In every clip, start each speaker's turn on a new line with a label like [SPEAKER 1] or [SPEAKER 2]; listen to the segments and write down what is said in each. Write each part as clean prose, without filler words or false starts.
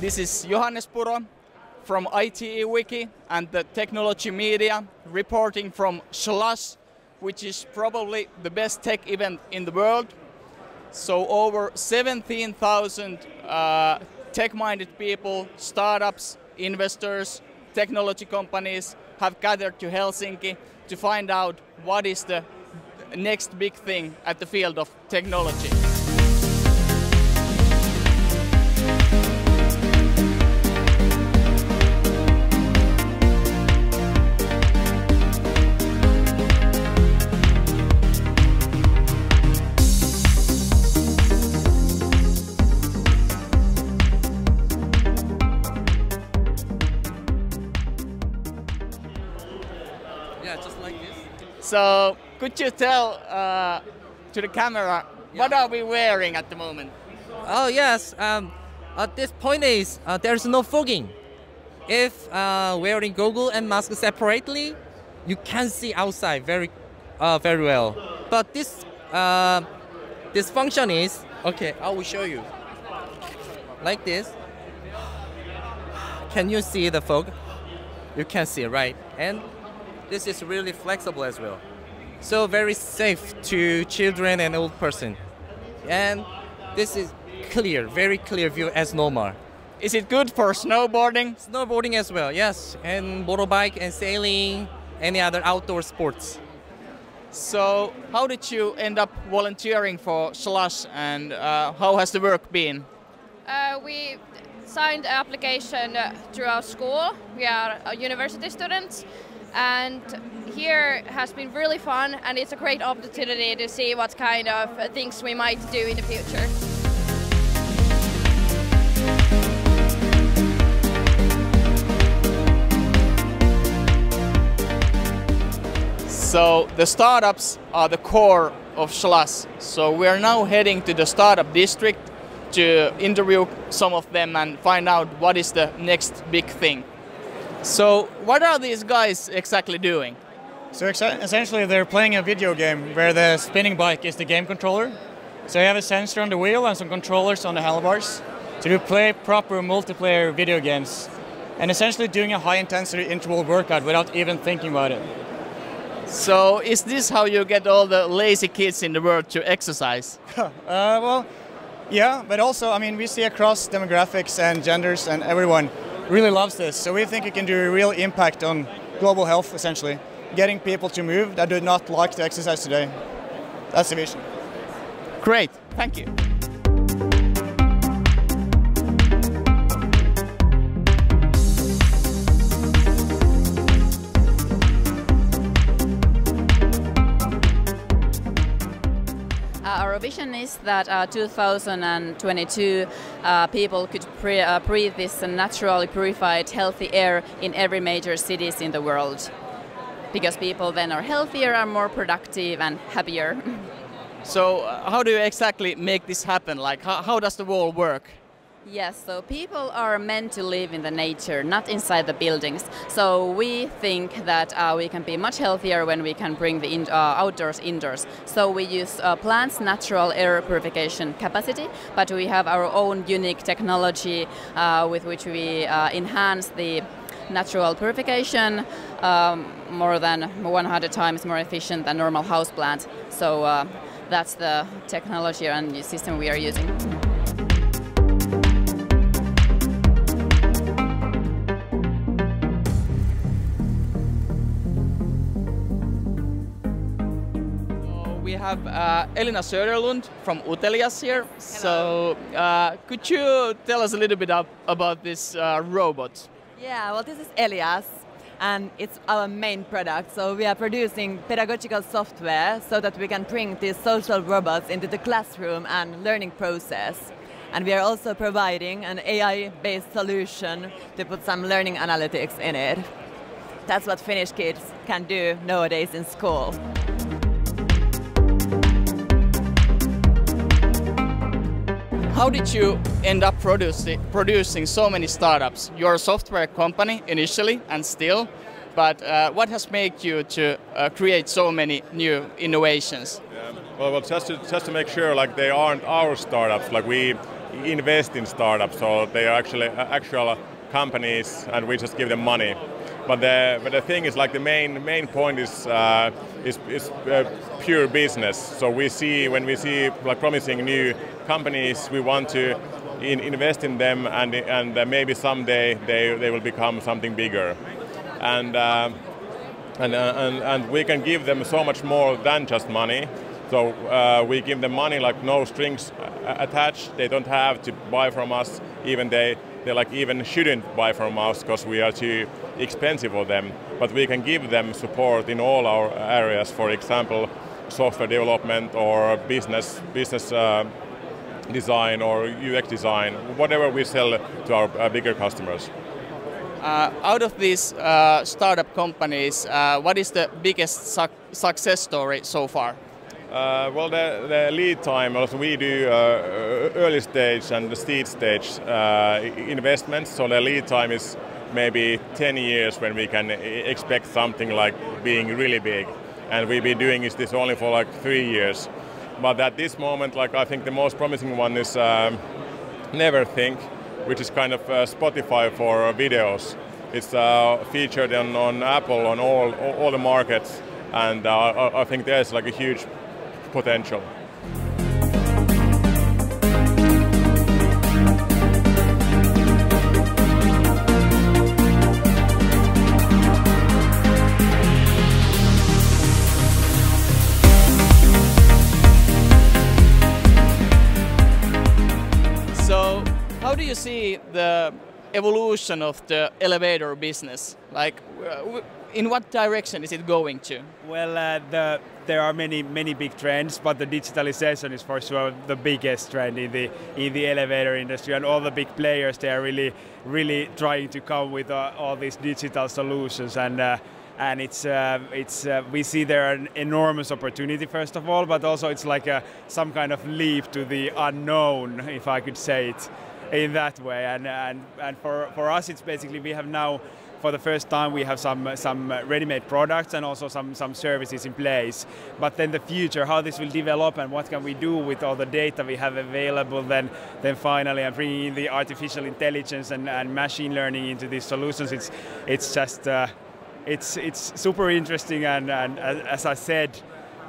[SPEAKER 1] This is Johannes Puro from ITE Wiki and the Technology Media, reporting from Slush, which is probably the best tech event in the world. So over 17,000 tech-minded people, startups, investors, technology companies have gathered to Helsinki to find out what is the next big thing at the field of technology. So, could you tell to the camera, what are we wearing at the moment?
[SPEAKER 2] Oh yes, at this point is there's no fogging. If wearing goggle and mask separately, you can see outside very well. But this function is okay. I will show you. Like this. Can you see the fog? You can see, right? And this is really flexible as well. So very safe to children and old person. And this is clear, very clear view as normal.
[SPEAKER 1] Is it good for snowboarding?
[SPEAKER 2] Snowboarding as well, yes. And motorbike and sailing, any other outdoor sports.
[SPEAKER 1] So how did you end up volunteering for Slush and how has the work been?
[SPEAKER 3] We signed an application through our school. We are university students. And here has been really fun, and it's a great opportunity to see what kind of things we might do in the future.
[SPEAKER 1] So the startups are the core of Slush. So we are now heading to the startup district to interview some of them and find out what is the next big thing. So what are these guys exactly doing?
[SPEAKER 4] So essentially they're playing a video game where the spinning bike is the game controller. So you have a sensor on the wheel and some controllers on the handlebars to play proper multiplayer video games and essentially doing a high intensity interval workout without even thinking about it.
[SPEAKER 1] So is this how you get all the lazy kids in the world to exercise?
[SPEAKER 4] Well, yeah, but also, I mean, we see across demographics and genders and everyone really loves this. So we think it can do a real impact on global health, essentially. Getting people to move that do not like to exercise today. That's the vision.
[SPEAKER 1] Great, thank you.
[SPEAKER 5] Our vision is that 2022 people could breathe this naturally purified, healthy air in every major cities in the world. Because people then are healthier and more productive and happier.
[SPEAKER 1] So how do you exactly make this happen? Like how does the wall work?
[SPEAKER 5] Yes, so people are meant to live in the nature, not inside the buildings. So we think that we can be much healthier when we can bring the outdoors indoors. So we use plants' natural air purification capacity, but we have our own unique technology with which we enhance the natural purification more than 100 times more efficient than normal house plant. So that's the technology and system we are using.
[SPEAKER 1] We have Elina Söderlund from Elias here. So could you tell us a little bit about this robot?
[SPEAKER 6] Yeah, well, this is Elias, and it's our main product. So we are producing pedagogical software so that we can bring these social robots into the classroom and learning process. And we are also providing an AI-based solution to put some learning analytics in it. That's what Finnish kids can do nowadays in school.
[SPEAKER 1] How did you end up producing so many startups? You're a software company initially and still, but what has made you to create so many new innovations?
[SPEAKER 7] Well, just to make sure, like they aren't our startups. Like we invest in startups, so they are actually actual companies, and we just give them money. But the thing is, like the main point is pure business. So when we see like promising new companies, we want to invest in them, and maybe someday they will become something bigger, and we can give them so much more than just money. So we give them money, like no strings attached. They don't have to buy from us. Even they like even shouldn't buy from us because we are too expensive for them. But we can give them support in all our areas. For example, software development or business design or UX design, whatever we sell to our bigger customers.
[SPEAKER 1] Out of these startup companies, what is the biggest success story so far?
[SPEAKER 7] Well, the lead time, also we do early stage and the seed stage investments, so the lead time is maybe 10 years when we can expect something like being really big. And we've been doing this only for like 3 years. But at this moment, like I think the most promising one is Neverthink, which is kind of Spotify for videos. It's featured on Apple on all the markets, and I think there's like a huge potential.
[SPEAKER 1] So, how do you see the evolution of the elevator business? Like, in what direction is it going to?
[SPEAKER 8] Well, there are many big trends, but the digitalization is for sure the biggest trend in the elevator industry, and all the big players, they are really trying to come with all these digital solutions, and we see there an enormous opportunity first of all, but also it's like some kind of leap to the unknown, if I could say it in that way, and for us it's basically we have now. For the first time, we have some ready-made products and also some services in place. But then the future, how this will develop and what can we do with all the data we have available, then finally, and bringing in the artificial intelligence and machine learning into these solutions, it's just it's super interesting. And as I said,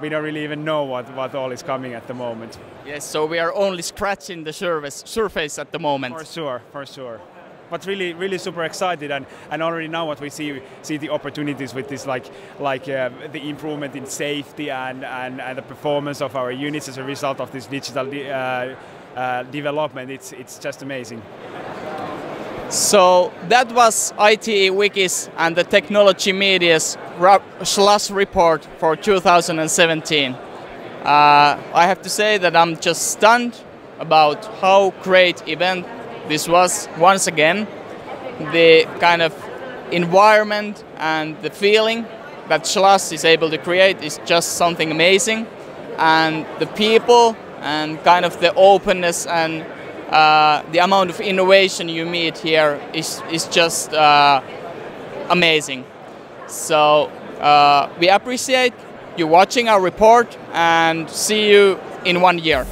[SPEAKER 8] we don't really even know what all is coming at the moment.
[SPEAKER 1] Yes, so we are only scratching the surface at the moment.
[SPEAKER 8] For sure. But really super excited, and already now what we see the opportunities with this like the improvement in safety and the performance of our units as a result of this digital development. It's just amazing.
[SPEAKER 1] So that was ITE Wiki's and the Technology Media's Slush report for 2017. I have to say that I'm just stunned about how great event this was. Once again, the kind of environment and the feeling that Slush is able to create is just something amazing, and the people and kind of the openness and the amount of innovation you meet here is just amazing. So we appreciate you watching our report, and see you in 1 year.